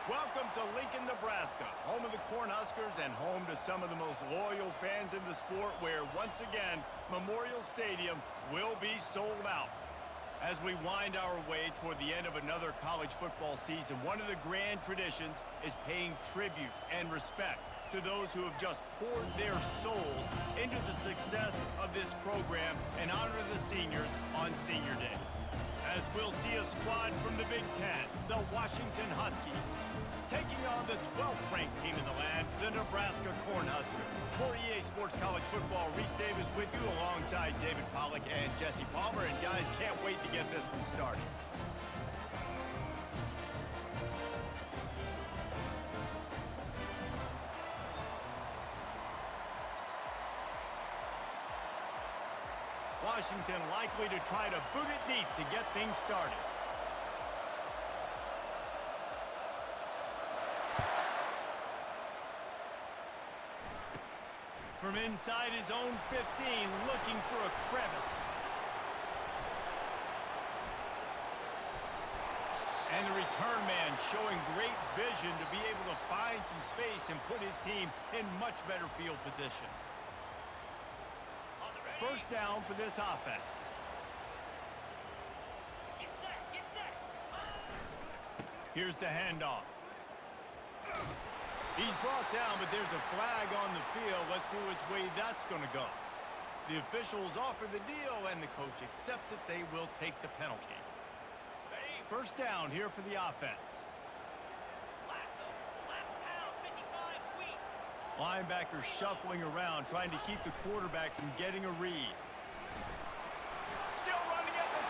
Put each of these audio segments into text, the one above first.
Welcome to Lincoln, Nebraska, home of the Cornhuskers and home to some of the most loyal fans in the sport where, once again, Memorial Stadium will be sold out. As we wind our way toward the end of another college football season, one of the grand traditions is paying tribute and respect to those who have just poured their souls into the success of this program and honor the seniors on Senior Day. As we'll see a squad from the Big Ten, the Washington Huskies, taking on the 12th-ranked team in the land, the Nebraska Cornhuskers. For EA Sports College Football, Reese Davis with you alongside David Pollack and Jesse Palmer. And guys, can't wait to get this one started. Washington likely to try to boot it deep to get things started. From inside his own 15, looking for a crevice. And the return man showing great vision to be able to find some space and put his team in much better field position. First down for this offense. Get set. Here's the handoff. He's brought down, but there's a flag on the field. Let's see which way that's going to go. The officials offer the deal, and the coach accepts it. They will take the penalty. First down here for the offense. Linebacker shuffling around, trying to keep the quarterback from getting a read. Still running at the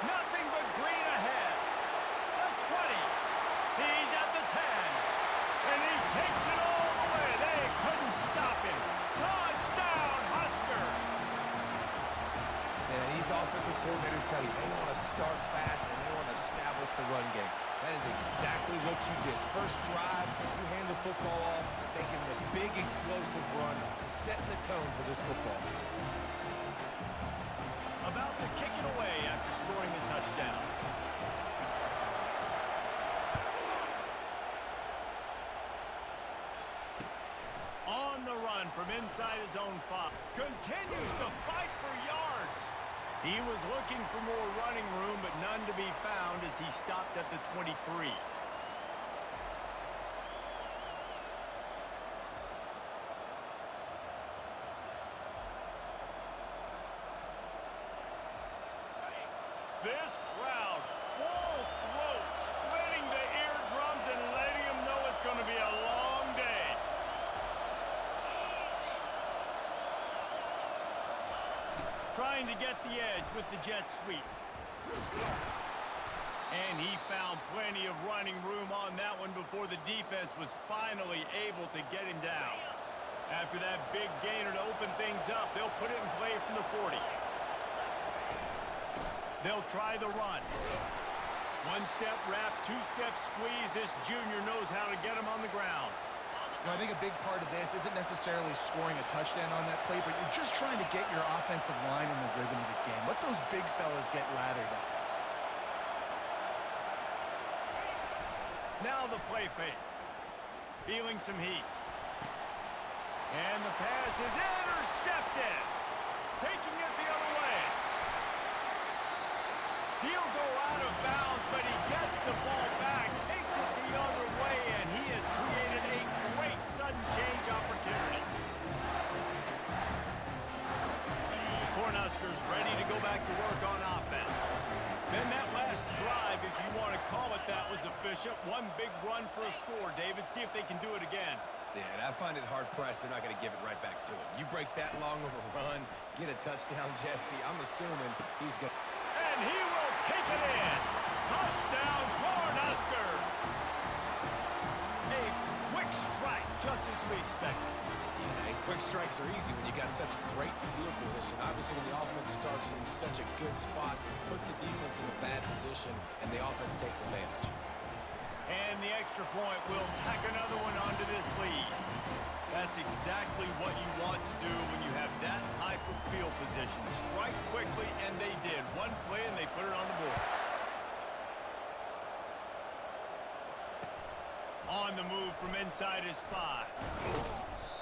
40. Nothing but green ahead. The 20. He's at the 10. And he takes it all the way. They couldn't stop him. Touchdown, Husker! Yeah, these offensive coordinators tell you they want to start fast and they want to establish the run game. That is exactly what you did. First drive, you hand the football off, making the big explosive run, setting the tone for this football game. About to kick it away after scoring the touchdown. On the run from inside his own 5. Continues to fight for yards. He was looking for more running room, but none to be found as he stopped at the 23. This crowd, full throat, splitting the eardrums and letting them know it's going to be a long day. Trying to get the edge with the jet sweep. And he found plenty of running room on that one before the defense was finally able to get him down. After that big gainer to open things up, they'll put it in play from the 40. They'll try the run. One-step wrap, two-step squeeze. This junior knows how to get him on the ground. I think a big part of this isn't necessarily scoring a touchdown on that play, but you're just trying to get your offensive line in the rhythm of the game. Let those big fellas get lathered up. Now the play fake. Feeling some heat. And the pass is intercepted. Taking it the other way. He'll go out of bounds, but he gets the ball back, takes it the other way, and he has created a great sudden change opportunity. The Cornhuskers ready to go back to work on offense. Then that last drive, if you want to call it that, was efficient. One big run for a score, David. See if they can do it again. Yeah, and I find it hard-pressed they're not going to give it right back to him. You break that long of a run, get a touchdown, Jesse, I'm assuming he's going to... And he will take it in. Touchdown, Cornhuskers. A quick strike, just as we expected. Yeah, and quick strikes are easy when you got such great field position. Obviously, when the offense starts in such a good spot, puts the defense in a bad position, and the offense takes advantage. And the extra point will tack another one onto this lead. That's exactly what you want to do when you have that type of field position. Strike quickly, and they did. One play, and they put it on the board. On the move from inside his 5.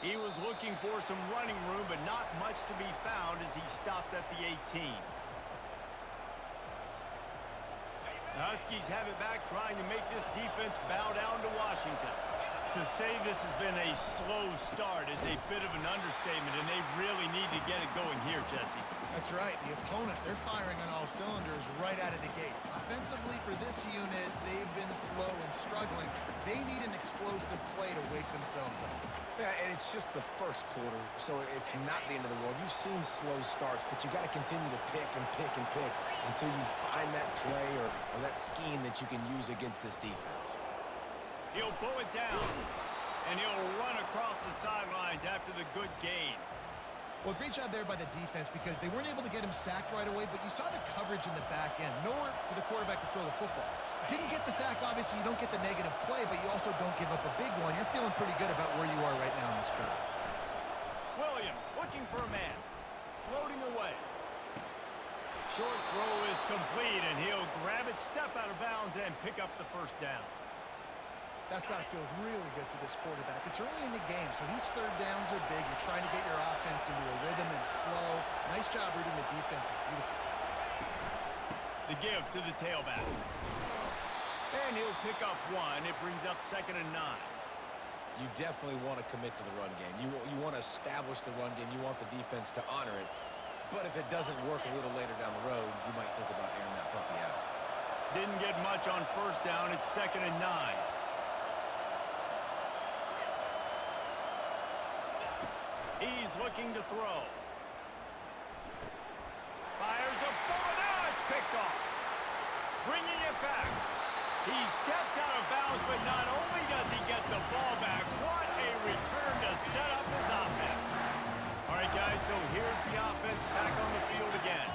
He was looking for some running room, but not much to be found as he stopped at the 18. The Huskies have it back, trying to make this defense bow down to Washington. To say this has been a slow start is a bit of an understatement, and they really need to get it going here, Jesse. That's right. The opponent, they're firing on all cylinders right out of the gate. Offensively, for this unit, they've been slow and struggling. They need an explosive play to wake themselves up. Yeah, and it's just the first quarter, so it's not the end of the world. You've seen slow starts, but you got to continue to pick and pick and pick until you find that play or that scheme that you can use against this defense. He'll pull it down, and he'll run across the sidelines after the good gain. Well, great job there by the defense because they weren't able to get him sacked right away, but you saw the coverage in the back end. Nowhere for the quarterback to throw the football. Didn't get the sack, obviously. You don't get the negative play, but you also don't give up a big one. You're feeling pretty good about where you are right now in this curve. Williams looking for a man. Floating away. Short throw is complete, and he'll grab it, step out of bounds, and pick up the first down. That's got to feel really good for this quarterback. It's early in the game, so these third downs are big. You're trying to get your offense into a rhythm and a flow. Nice job reading the defense. Beautiful. The give to the tailback. And he'll pick up 1. It brings up 2nd and 9. You definitely want to commit to the run game. You want to establish the run game. You want the defense to honor it. But if it doesn't work a little later down the road, you might think about airing that puppy out. Didn't get much on first down. It's 2nd and 9. He's looking to throw. Fires a bullet. Now it's picked off. Bringing it back. He steps out of bounds, but not only does he get the ball back, what a return to set up his offense. All right, guys, so here's the offense back on the field again.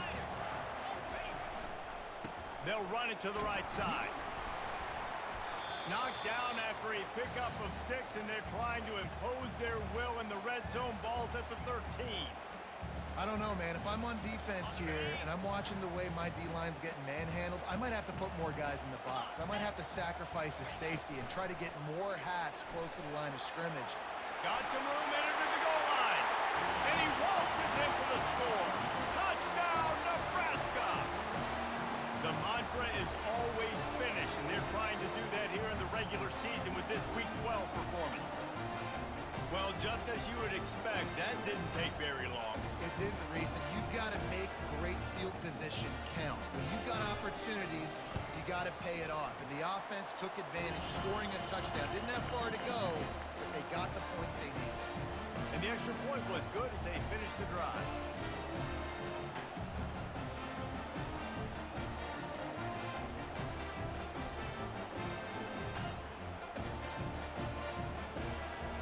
They'll run it to the right side. Knocked down after a pickup of 6, and they're trying to impose their will in the red zone. Ball's at the 13. I don't know, man. If I'm on defense here and I'm watching the way my D-line's getting manhandled, I might have to put more guys in the box. I might have to sacrifice a safety and try to get more hats close to the line of scrimmage. Got some room, entered to the goal line. And he waltzes in for the score. Touchdown, Nebraska! The mantra is always finish, and they're trying to do that here in the regular season with this Week 12 performance. Well, just as you would expect, that didn't take very long. It didn't, Reese, and you've got to make great field position count. When you've got opportunities, you got to pay it off. And the offense took advantage, scoring a touchdown. Didn't have far to go, but they got the points they needed. And the extra point was good as they finished the drive.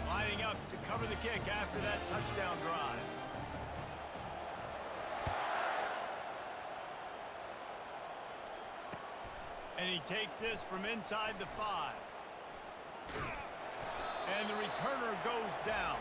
Lining up to cover the kick after that touchdown drive. And he takes this from inside the 5. And the returner goes down.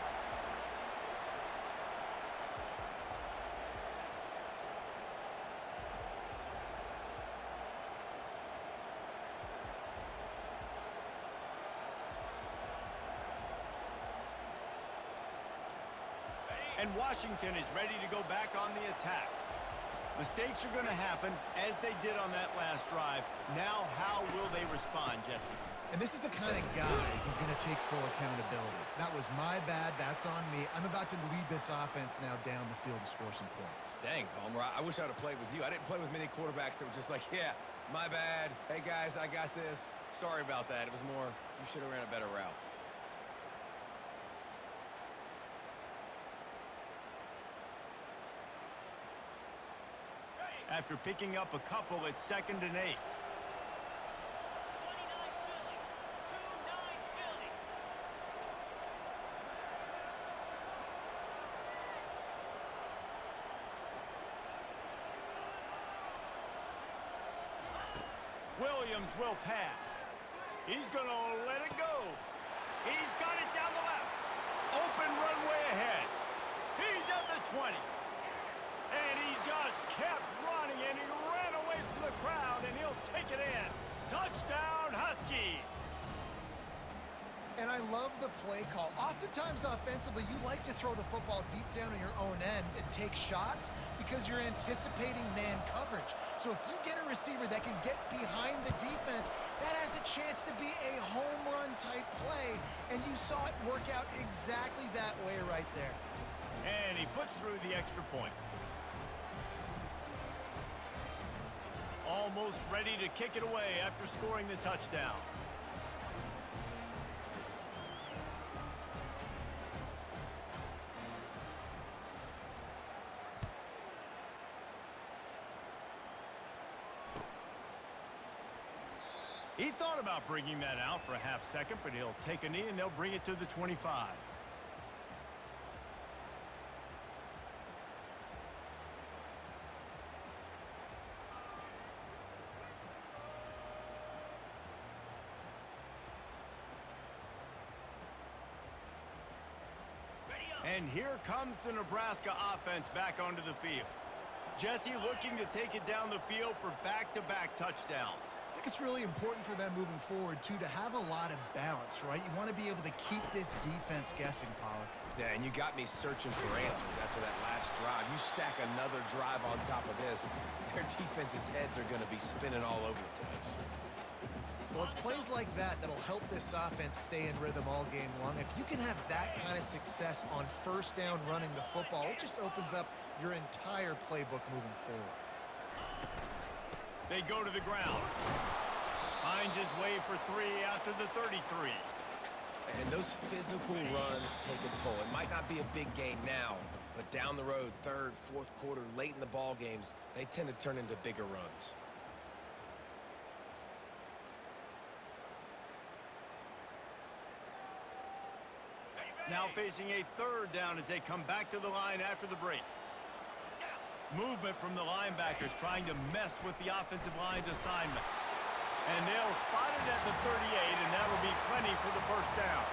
And Washington is ready to go back on the attack. Mistakes are going to happen, as they did on that last drive. Now, how will they respond, Jesse? And this is the kind of guy who's going to take full accountability. That was my bad. That's on me. I'm about to lead this offense now down the field and score some points. Dang, Palmer, I wish I would have played with you. I didn't play with many quarterbacks that were just like, yeah, my bad. Hey, guys, I got this. Sorry about that. It was more, you should have ran a better route. After picking up a couple, it's 2nd and 8. Williams will pass. He's going to let it go. He's got it down the left. Open runway ahead. He's at the 20. And he just kept running, and he ran away from the crowd, and he'll take it in. Touchdown, Huskies! And I love the play call. Oftentimes offensively, you like to throw the football deep down on your own end and take shots because you're anticipating man coverage. So if you get a receiver that can get behind the defense, that has a chance to be a home run type play. And you saw it work out exactly that way right there. And he puts through the extra point. Almost ready to kick it away after scoring the touchdown. He thought about bringing that out for a half second, but he'll take a knee and they'll bring it to the 25. And here comes the Nebraska offense back onto the field. Jesse looking to take it down the field for back-to-back touchdowns. I think it's really important for them moving forward, too, to have a lot of balance, right? You want to be able to keep this defense guessing, Pollock. Yeah, and you got me searching for answers after that last drive. You stack another drive on top of this, their defense's heads are going to be spinning all over the place. Well, it's plays like that that'll help this offense stay in rhythm all game long. If you can have that kind of success on first down running the football, it just opens up your entire playbook moving forward. They go to the ground. Finds his way for 3 out to the 33. And those physical runs take a toll. It might not be a big game now, but down the road, third, fourth quarter, late in the ball games, they tend to turn into bigger runs. Now facing a third down as they come back to the line after the break. Movement from the linebackers trying to mess with the offensive line's assignments. And they'll spot it at the 38, and that'll be plenty for the first down.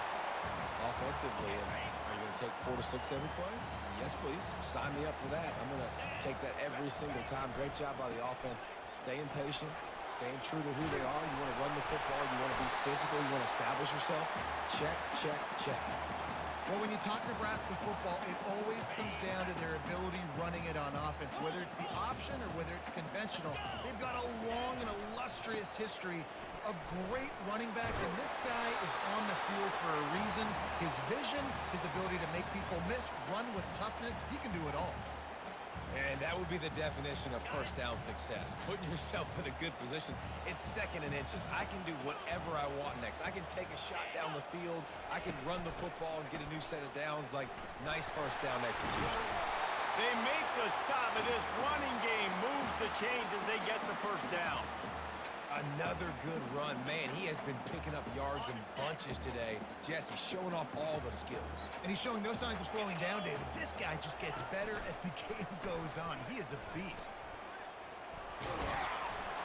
Offensively, are you going to take 4 to 6 every play? Yes, please. Sign me up for that. I'm going to take that every single time. Great job by the offense. Staying patient, staying true to who they are. You want to run the football. You want to be physical. You want to establish yourself. Check, check, check. Well, when you talk Nebraska football, it always comes down to their ability running it on offense. Whether it's the option or whether it's conventional, they've got a long and illustrious history of great running backs, and this guy is on the field for a reason. His vision, his ability to make people miss, run with toughness, he can do it all. And that would be the definition of first down success. Putting yourself in a good position. It's second and inches. I can do whatever I want next. I can take a shot down the field. I can run the football and get a new set of downs. Like, nice first down execution. They make the stop, and this running game moves the chains as they get the first down. Another good run. Man, he has been picking up yards in bunches today. Jesse showing off all the skills. And he's showing no signs of slowing down, David. This guy just gets better as the game goes on. He is a beast.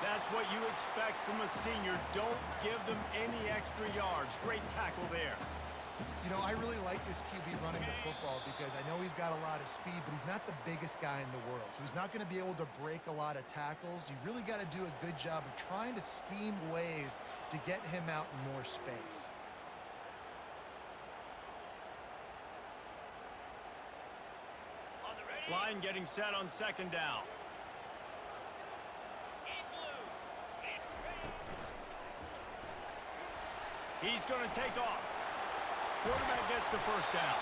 That's what you expect from a senior. Don't give them any extra yards. Great tackle there. You know, I really like this QB running the football because I know he's got a lot of speed, but he's not the biggest guy in the world. So he's not going to be able to break a lot of tackles. You really got to do a good job of trying to scheme ways to get him out in more space. Line getting set on second down. He's going to take off. Quarterback gets the first down.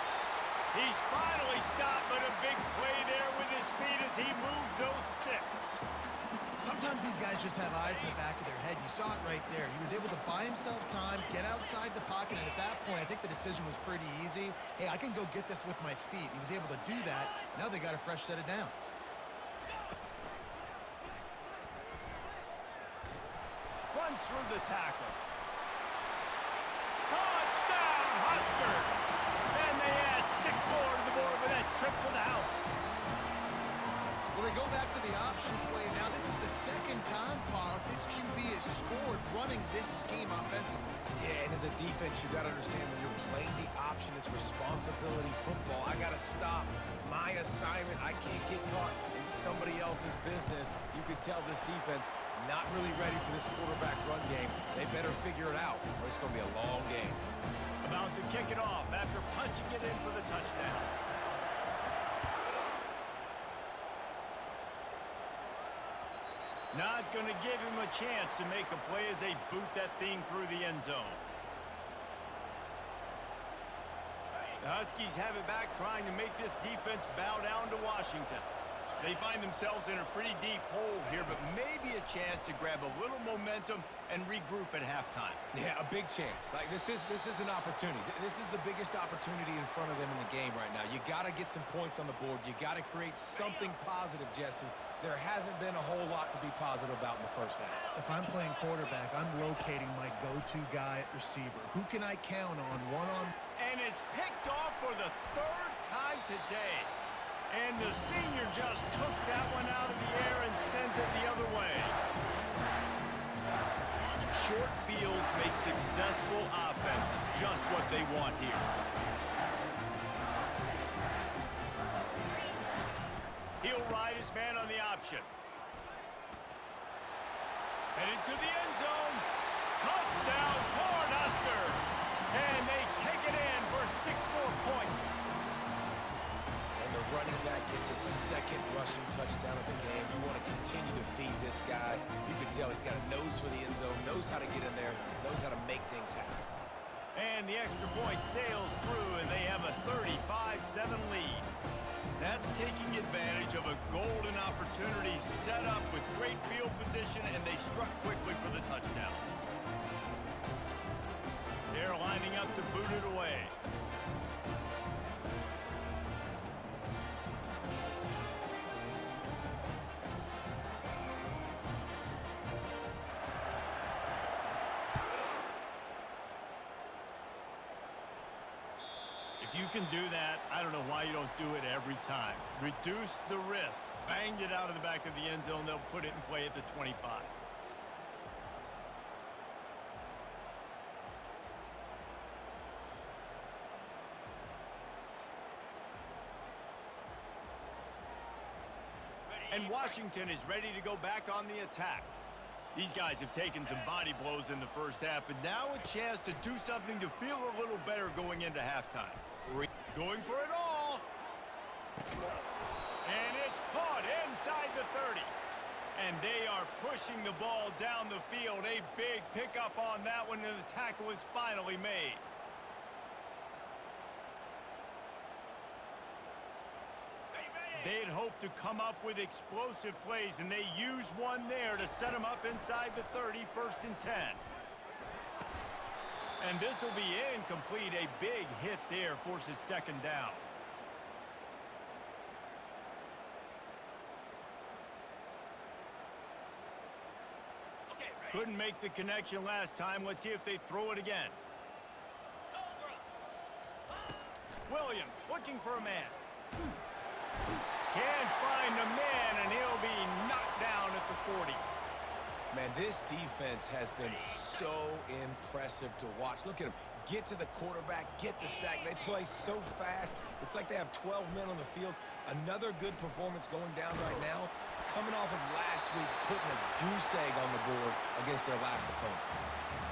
He's finally stopped, but a big play there with his speed as he moves those sticks. Sometimes these guys just have eyes in the back of their head. You saw it right there. He was able to buy himself time, get outside the pocket, and at that point, I think the decision was pretty easy. Hey, I can go get this with my feet. He was able to do that. Now they got a fresh set of downs. Runs through the tackle. Touchdown, Huskers! And they add 6 more to the board with that trip to the house. Well, they go back to the option play. Now, this is the second time, Pollock, this QB has scored running this scheme offensively. Yeah, and as a defense, you got to understand when you're playing the option, it's responsibility football. I got to stop my assignment. I can't get caught in somebody else's business. You could tell this defense not really ready for this quarterback run game. They better figure it out, or it's going to be a long game. About kick it off after punching it in for the touchdown. Not going to give him a chance to make a play as they boot that thing through the end zone. The Huskies have it back, trying to make this defense bow down to Washington. They find themselves in a pretty deep hole here, but maybe a chance to grab a little momentum and regroup at halftime. Yeah, a big chance. Like this is an opportunity. This is the biggest opportunity in front of them in the game right now. You got to get some points on the board. You got to create something positive, Jesse. There hasn't been a whole lot to be positive about in the first half. If I'm playing quarterback, I'm locating my go-to guy at receiver. Who can I count on one-on? And it's picked off for the third time today. And the senior just took that one out of the air and sends it the other way. Short fields make successful offenses, just what they want here. He'll ride his man on the option. Headed to the end zone. Touchdown, Cornhuskers! And they take it in for 6 more points. And the running back gets his second rushing touchdown of the game. You want to continue to feed this guy. You can tell he's got a nose for the end zone, knows how to get in there, knows how to make things happen. And the extra point sails through, and they have a 35-7 lead. That's taking advantage of a golden opportunity set up with great field position, and they struck quickly for the touchdown. They're lining up to boot it away. If you can do that, I don't know why you don't do it every time. Reduce the risk. Banged it out of the back of the end zone. They'll put it in play at the 25. And Washington is ready to go back on the attack. These guys have taken some body blows in the first half, but now a chance to do something to feel a little better going into halftime. Going for it all. And it's caught inside the 30. And they are pushing the ball down the field. A big pickup on that one, and the tackle is finally made. They'd hoped to come up with explosive plays, and they used one there to set them up inside the 30, 1st and 10. And this will be incomplete. A big hit there forces 2nd down. Couldn't make the connection last time. Let's see if they throw it again. Williams looking for a man. Can't find a man, and he'll be knocked down at the 40. Man, this defense has been so impressive to watch. Look at them. Get to the quarterback, get the sack. They play so fast. It's like they have 12 men on the field. Another good performance going down right now. Coming off of last week, putting a goose egg on the board against their last opponent.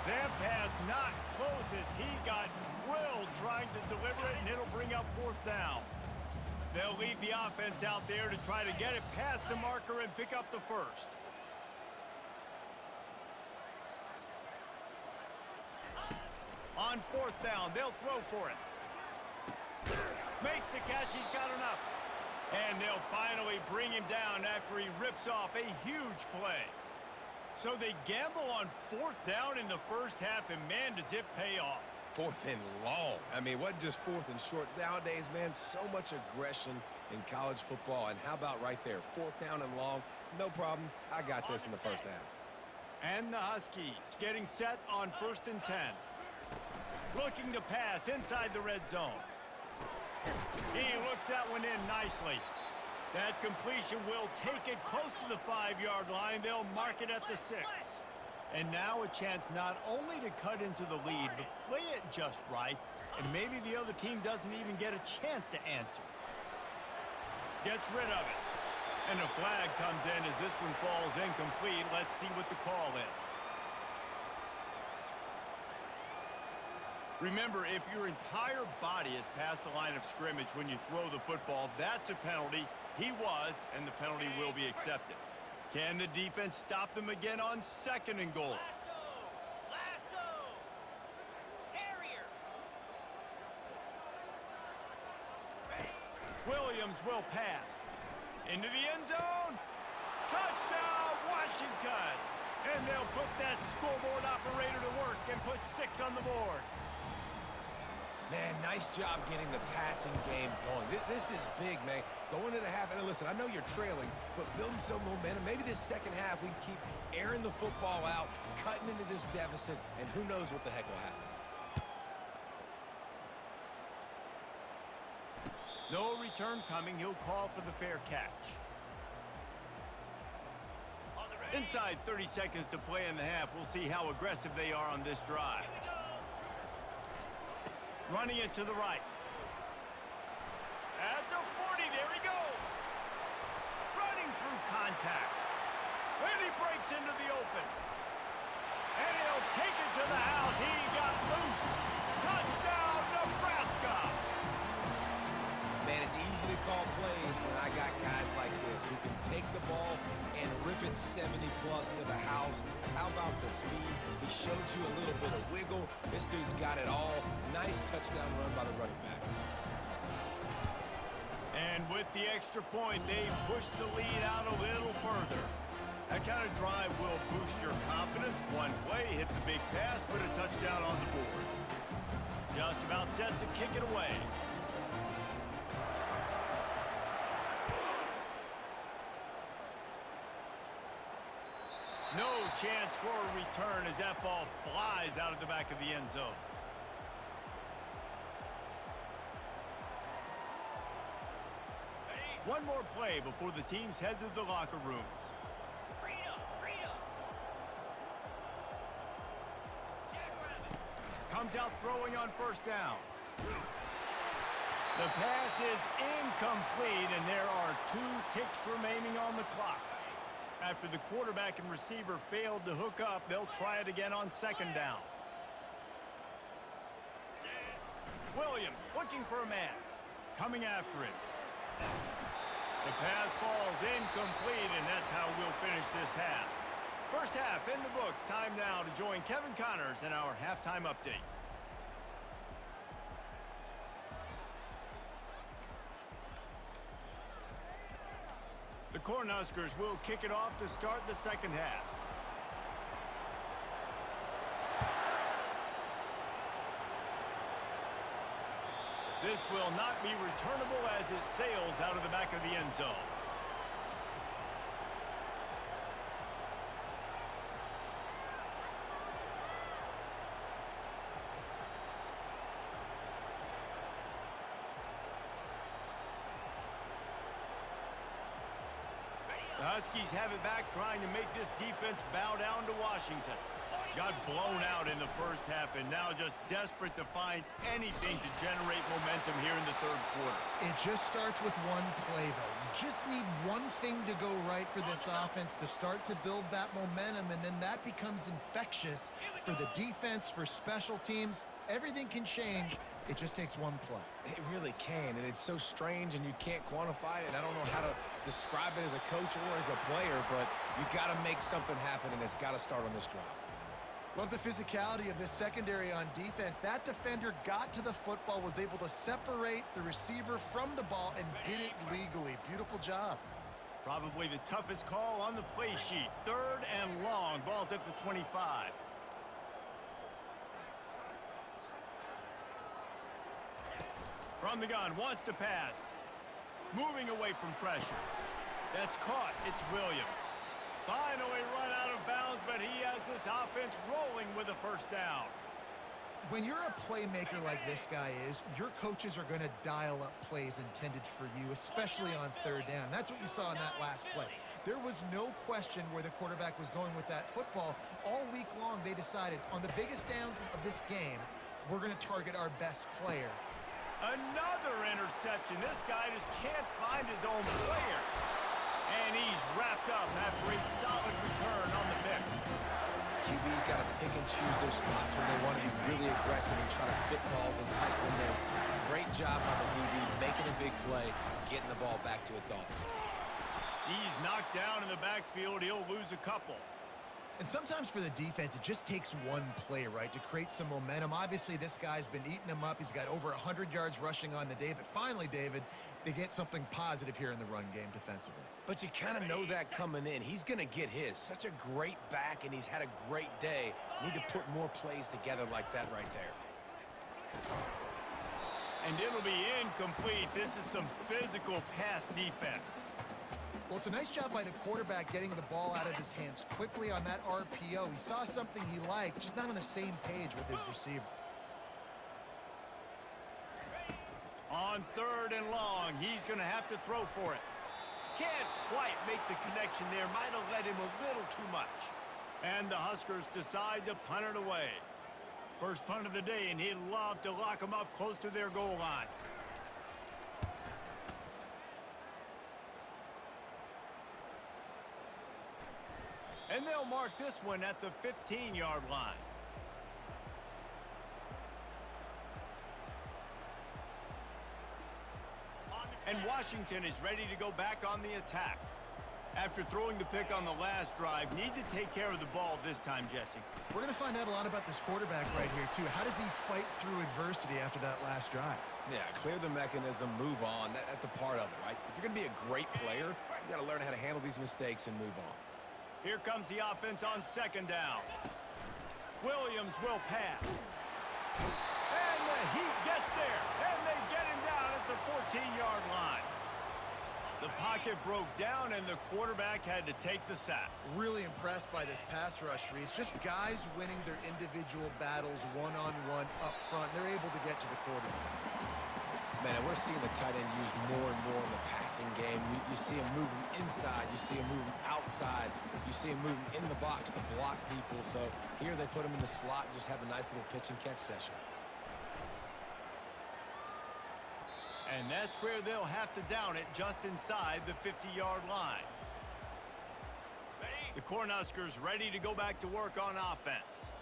That pass not close as he got drilled trying to deliver it, and it'll bring up 4th down. They'll leave the offense out there to try to get it past the marker and pick up the 1st. On 4th down, they'll throw for it. Makes the catch, he's got enough. And they'll finally bring him down after he rips off a huge play. So they gamble on 4th down in the first half, and man, does it pay off. 4th and long. I mean, what just 4th and short? Nowadays, man, so much aggression in college football. And how about right there? 4th down and long, no problem. I got this in the first half. And the Huskies getting set on 1st and 10. Looking to pass inside the red zone. He looks that one in nicely. That completion will take it close to the 5-yard line. They'll mark it at the 6. And now a chance not only to cut into the lead, but play it just right, and maybe the other team doesn't even get a chance to answer. Gets rid of it. And a flag comes in as this one falls incomplete. Let's see what the call is. Remember, if your entire body is past the line of scrimmage when you throw the football, that's a penalty. He was, and the penalty will be accepted. Can the defense stop them again on 2nd and goal? Lasso! Terrier! Williams will pass. Into the end zone. Touchdown, Washington! And they'll put that scoreboard operator to work and put 6 on the board. Man, nice job getting the passing game going. This is big, man. Going into the half, and listen, I know you're trailing, but building some momentum. Maybe this second half we can keep airing the football out, cutting into this deficit, and who knows what the heck will happen. No return coming. He'll call for the fair catch. Inside 30 seconds to play in the half. We'll see how aggressive they are on this drive. Running it to the right. At the 40, there he goes. Running through contact. And he breaks into the open. And he'll take it to the house. He got loose. Touchdown, Nebraska. Man, it's easy to call plays when I got guys like this who can take the ball and rip it 70-plus to the house. How about the speed? He showed you a little bit of wiggle. This dude's got it all. Nice touchdown run by the running back. And with the extra point, they push the lead out a little further. That kind of drive will boost your confidence. One play, hit the big pass, put a touchdown on the board. Just about set to kick it away. No chance for a return as that ball flies out of the back of the end zone. One more play before the teams head to the locker rooms. Comes out throwing on 1st down. The pass is incomplete, and there are 2 ticks remaining on the clock. After the quarterback and receiver failed to hook up, they'll try it again on 2nd down. Williams looking for a man. Coming after him. The pass falls incomplete, and that's how we'll finish this half. First half in the books. Time now to join Kevin Connors in our halftime update. The Cornhuskers will kick it off to start the 2nd half. This will not be returnable as it sails out of the back of the end zone. The Huskies have it back, trying to make this defense bow down to Washington. Got blown out in the first half and now just desperate to find anything to generate momentum here in the 3rd quarter. It just starts with one play, though. You just need one thing to go right for this offense to start to build that momentum, and then that becomes infectious for the defense, for special teams. Everything can change. It just takes one play. It really can, and it's so strange, and you can't quantify it. I don't know how to describe it as a coach or as a player, but you got to make something happen, and it's got to start on this drive. Love the physicality of this secondary on defense. That defender got to the football, was able to separate the receiver from the ball, and did it legally. Beautiful job. Probably the toughest call on the play sheet. 3rd and long. Ball's at the 25. From the gun, wants to pass. Moving away from pressure. That's caught. It's Williams. Finally run out of bounds, but he has this offense rolling with a 1st down. When you're a playmaker like this guy is, your coaches are going to dial up plays intended for you, especially on 3rd down. That's what you saw in that last play. There was no question where the quarterback was going with that football. All week long, they decided on the biggest downs of this game, we're going to target our best player. Another interception. This guy just can't find his own players. And he's wrapped up after a solid return on the pick. QB's got to pick and choose their spots when they want to be really aggressive and try to fit balls in tight windows. Great job by the DB making a big play, getting the ball back to its offense. He's knocked down in the backfield. He'll lose a couple. And sometimes for the defense, it just takes one play, right, to create some momentum. Obviously, this guy's been eating them up. He's got over 100 yards rushing on the day. But finally, David, they get something positive here in the run game defensively. But you kind of know that coming in. He's going to get his. Such a great back, and he's had a great day. Need to put more plays together like that right there. And it'll be incomplete. This is some physical pass defense. Well, it's a nice job by the quarterback getting the ball out of his hands quickly on that RPO. He saw something he liked, just not on the same page with his receiver. On 3rd and long, he's going to have to throw for it. Can't quite make the connection there. Might have led him a little too much. And the Huskers decide to punt it away. First punt of the day, and he'd love to lock them up close to their goal line. And they'll mark this one at the 15-yard line. And Washington is ready to go back on the attack. After throwing the pick on the last drive, need to take care of the ball this time, Jesse. We're going to find out a lot about this quarterback right here, too. How does he fight through adversity after that last drive? Yeah, clear the mechanism, move on. That's a part of it, right? If you're going to be a great player, you got to learn how to handle these mistakes and move on. Here comes the offense on 2nd down. Williams will pass. And the Heat gets there. And they get him down at the 14-yard line. The pocket broke down, and the quarterback had to take the sack. Really impressed by this pass rush, Reese. Just guys winning their individual battles one-on-one up front. They're able to get to the quarterback. Man, we're seeing the tight end used more and more in the passing game. You see him moving inside. You see him moving outside. You see him moving in the box to block people. So here they put him in the slot and just have a nice little pitch and catch session. And that's where they'll have to down it, just inside the 50-yard line. The Cornhuskers ready to go back to work on offense.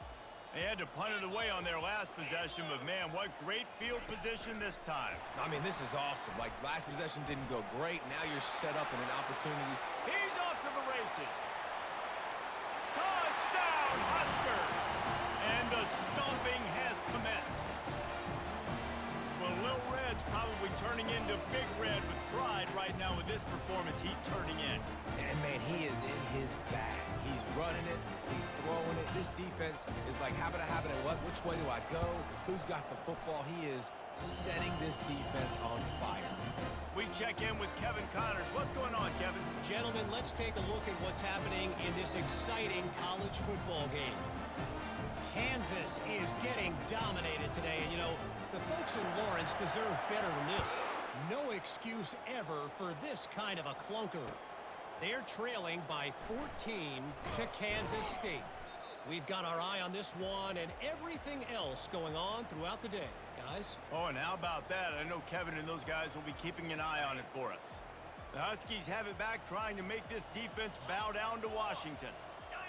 They had to punt it away on their last possession, but man, what great field position this time. I mean, this is awesome. Like, last possession didn't go great. Now you're set up in an opportunity. He's off to the races. Touchdown, Huskers! And the stomping has commenced. Well, Lil Red's probably turning into Big Red with pride right now with this performance he's turning in. And, man, he is in his bag. He's running it. He's throwing it. This defense is like, how about I have it? Which way do I go? Who's got the football? He is setting this defense on fire. We check in with Kevin Connors. What's going on, Kevin? Gentlemen, let's take a look at what's happening in this exciting college football game. Kansas is getting dominated today, and you know, the folks in Lawrence deserve better than this. No excuse ever for this kind of a clunker. They're trailing by 14 to Kansas State. We've got our eye on this one and everything else going on throughout the day, guys. Oh, and how about that? I know Kevin and those guys will be keeping an eye on it for us. The Huskies have it back, trying to make this defense bow down to Washington.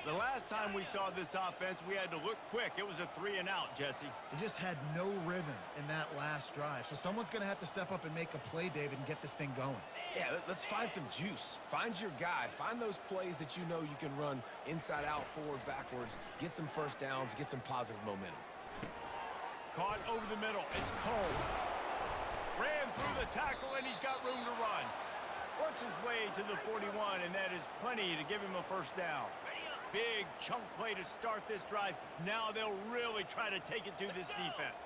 The last time we saw this offense, we had to look quick. It was a 3-and-out, Jesse. They just had no rhythm in that last drive. So someone's going to have to step up and make a play, David, and get this thing going. Yeah, let's find some juice. Find your guy. Find those plays that you know you can run inside out, forward, backwards. Get some first downs. Get some positive momentum. Caught over the middle. It's Combs. Ran through the tackle, and he's got room to run. Works his way to the 41, and that is plenty to give him a first down. Big chunk play to start this drive. Now they'll really try to take it to this defense.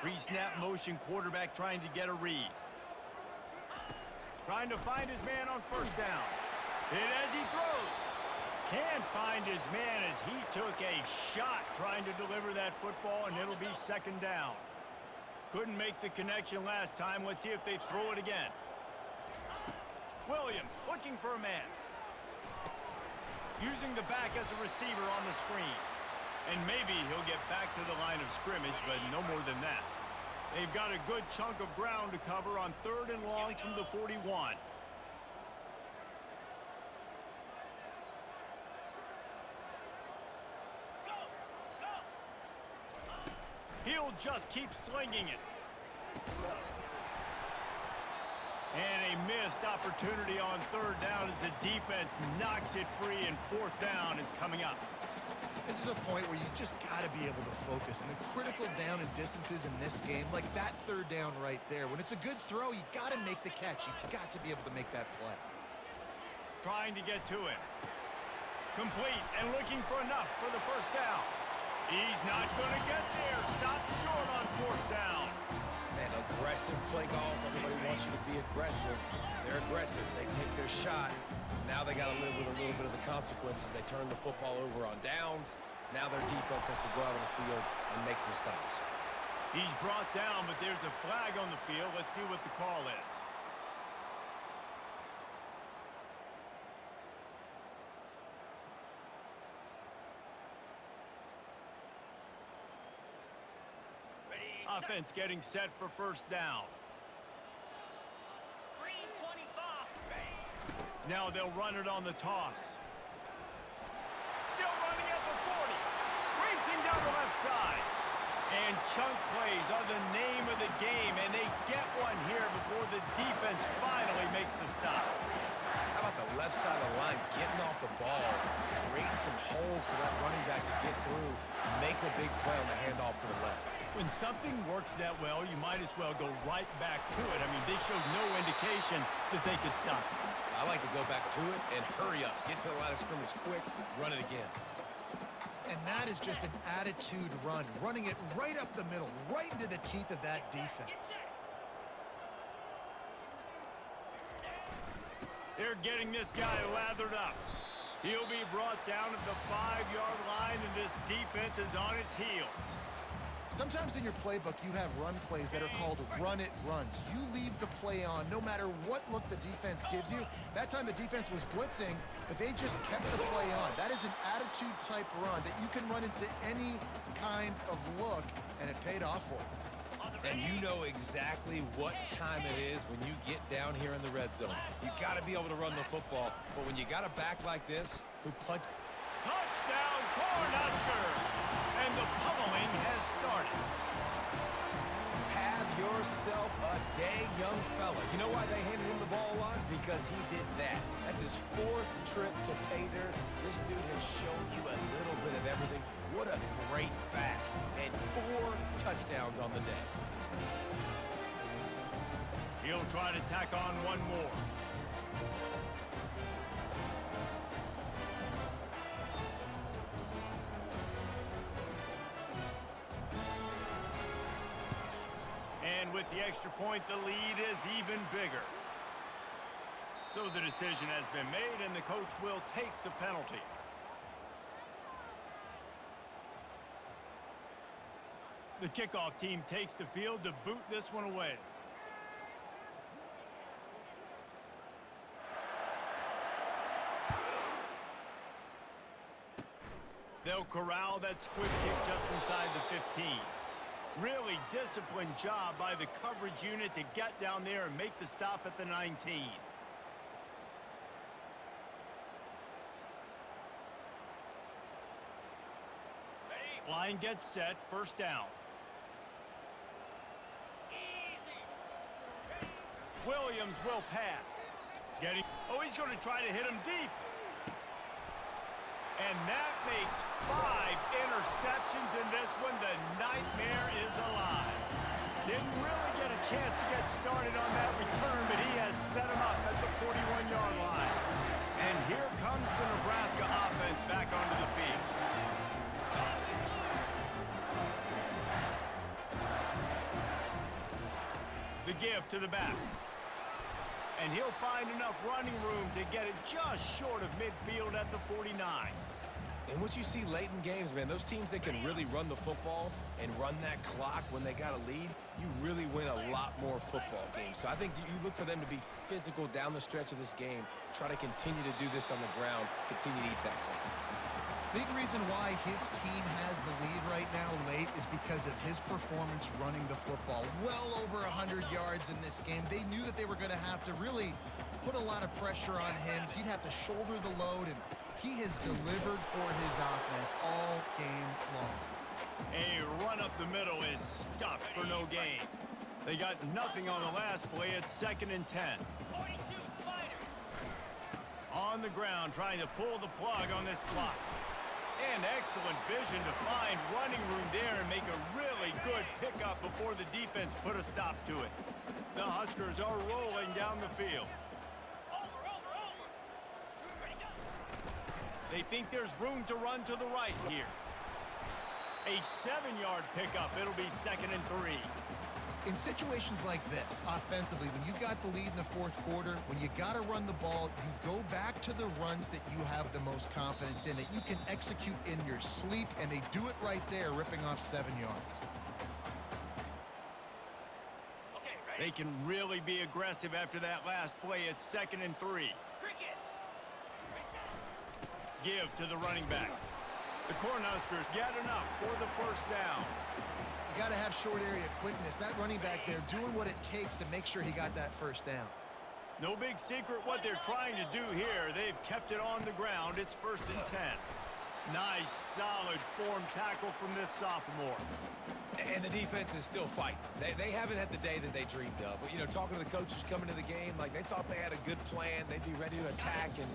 Pre-snap motion, quarterback trying to get a read. Trying to find his man on first down. Hit as he throws. Can't find his man as he took a shot trying to deliver that football, and it'll be second down. Couldn't make the connection last time. Let's see if they throw it again. Williams looking for a man. Using the back as a receiver on the screen. And maybe he'll get back to the line of scrimmage, but no more than that. They've got a good chunk of ground to cover on 3rd and long from the 41. He'll just keep slinging it. And a missed opportunity on 3rd down as the defense knocks it free, and 4th down is coming up. This is a point where you just got to be able to focus. And the critical down and distances in this game, like that 3rd down right there, when it's a good throw, you got to make the catch. You've got to be able to make that play. Trying to get to it. Complete and looking for enough for the 1st down. He's not going to get there. Stopped short on 4th down. Man, aggressive play calls. Everybody wants you to be aggressive. They're aggressive. They take their shot. Now they got to live with a little bit of the consequences. They turn the football over on downs. Now their defense has to go out on the field and make some stops. He's brought down, but there's a flag on the field. Let's see what the call is. Offense getting set for 1st down. Green 25. Now they'll run it on the toss. Still running at the 40. Racing down the left side. And chunk plays are the name of the game, and they get one here before the defense finally makes a stop. How about the left side of the line getting off the ball, creating some holes for that running back to get through, make a big play on the handoff to the left. When something works that well, you might as well go right back to it. I mean, they showed no indication that they could stop it. I like to go back to it and hurry up. Get to the line of scrimmage quick, run it again. And that is just an attitude run, running it right up the middle, right into the teeth of that defense. They're getting this guy lathered up. He'll be brought down at the 5-yard line, and this defense is on its heels. Sometimes in your playbook, you have run plays that are called run-it runs. You leave the play on no matter what look the defense gives you. That time the defense was blitzing, but they just kept the play on. That is an attitude-type run that you can run into any kind of look, and it paid off for them. And you know exactly what time it is when you get down here in the red zone. You got to be able to run the football, but when you got a back like this who punch... Touchdown, Cornhuskers! And the pummeling has started. Have yourself a day, young fella. You know why they handed him the ball a lot? Because he did that. That's his 4th trip to pay dirt. This dude has shown you a little bit of everything. What a great back. And 4 touchdowns on the day. He'll try to tack on one more. And with the extra point, the lead is even bigger. So the decision has been made, and the coach will take the penalty. The kickoff team takes the field to boot this one away. They'll corral that squib kick just inside the 15. Really disciplined job by the coverage unit to get down there and make the stop at the 19. Line gets set, 1st down. Williams will pass. He's going to try to hit him deep. And that makes 5 interceptions in this one. The nightmare is alive. Didn't really get a chance to get started on that return, but he has set him up at the 41-yard line. And here comes the Nebraska offense back onto the field. The give to the back. And he'll find enough running room to get it just short of midfield at the 49. And what you see late in games, man, those teams that can really run the football and run that clock when they got a lead, you really win a lot more football games. So I think you look for them to be physical down the stretch of this game, try to continue to do this on the ground, continue to eat that clock. Big reason why his team has the lead right now late is because of his performance running the football. Well over 100 yards in this game. They knew that they were going to have to really put a lot of pressure on him. He'd have to shoulder the load, and he has delivered for his offense all game long. A run up the middle is stuffed for no gain. They got nothing on the last play. It's 2nd and 10. 42 Spider. On the ground, trying to pull the plug on this clock. And excellent vision to find running room there and make a really good pickup before the defense put a stop to it. The Huskers are rolling down the field. Over. Ready, go. They think there's room to run to the right here. A 7-yard pickup. It'll be 2nd and 3. In situations like this, offensively, when you got the lead in the fourth quarter, when you got to run the ball, you go back to the runs that you have the most confidence in, that you can execute in your sleep, and they do it right there, ripping off 7 yards. Okay, ready. They can really be aggressive after that last play. It's 2nd and 3. Cricket. Give to the running back. The Cornhuskers get enough for the first down. You got to have short area quickness. That running back there doing what it takes to make sure he got that first down. No big secret what they're trying to do here. They've kept it on the ground. It's 1st and 10. Nice, solid form tackle from this sophomore. And the defense is still fighting. They haven't had the day that they dreamed of. But, you know, talking to the coaches coming to the game, like they thought they had a good plan. They'd be ready to attack and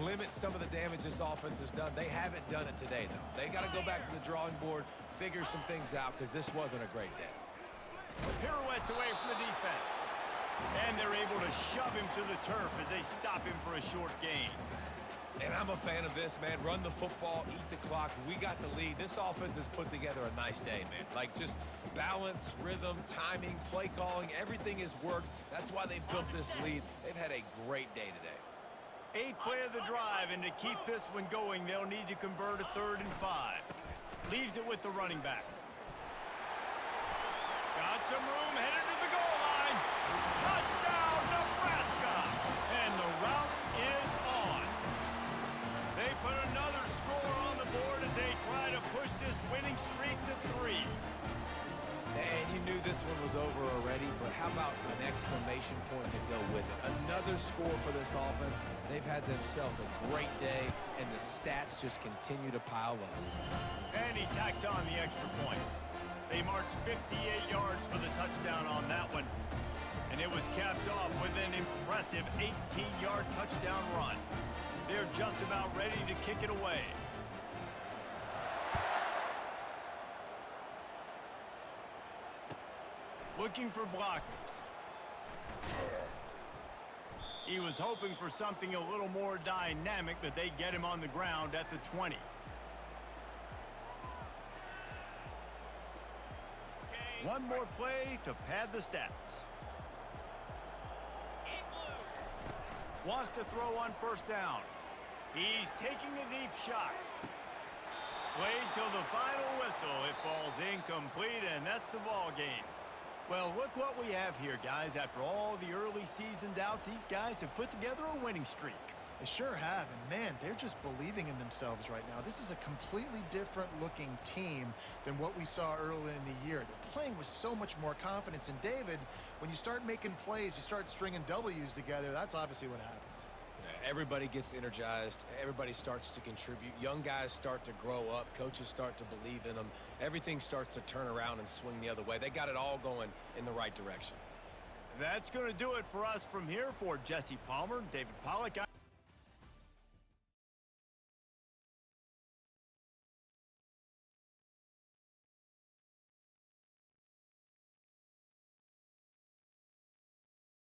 limit some of the damage this offense has done. They haven't done it today, though. They got to go back to the drawing board, figure some things out, because this wasn't a great day. Pirouettes away from the defense. And they're able to shove him to the turf as they stop him for a short gain. And I'm a fan of this, man. Run the football, eat the clock. We got the lead. This offense has put together a nice day, man. Like, just balance, rhythm, timing, play calling, everything has worked. That's why they've built this lead. They've had a great day today. 8th play of the drive, and to keep this one going, they'll need to convert a 3rd and 5. Leaves it with the running back. Got some room, headed to the goal line. Touchdown, Nebraska! And the route is on. They put another score on the board as they try to push this winning streak to 3. And you knew this one was over already, but how about an exclamation point to go with it? Another score for this offense. They've had themselves a great day, and the stats just continue to pile up. And he tacks on the extra point. They marched 58 yards for the touchdown on that one. And it was capped off with an impressive 18-yard touchdown run. They're just about ready to kick it away. Looking for blockers. He was hoping for something a little more dynamic, but they get him on the ground at the 20. One more play to pad the stats. Wants to throw on 1st down. He's taking a deep shot. Played till the final whistle. It falls incomplete, and that's the ball game. Well, look what we have here, guys. After all the early season doubts, these guys have put together a winning streak. They sure have, and man, they're just believing in themselves right now. This is a completely different looking team than what we saw early in the year. They're playing with so much more confidence, and David, when you start making plays, you start stringing W's together, that's obviously what happens. Everybody gets energized. Everybody starts to contribute. Young guys start to grow up. Coaches start to believe in them. Everything starts to turn around and swing the other way. They got it all going in the right direction. That's going to do it for us from here. For Jesse Palmer, David Pollack.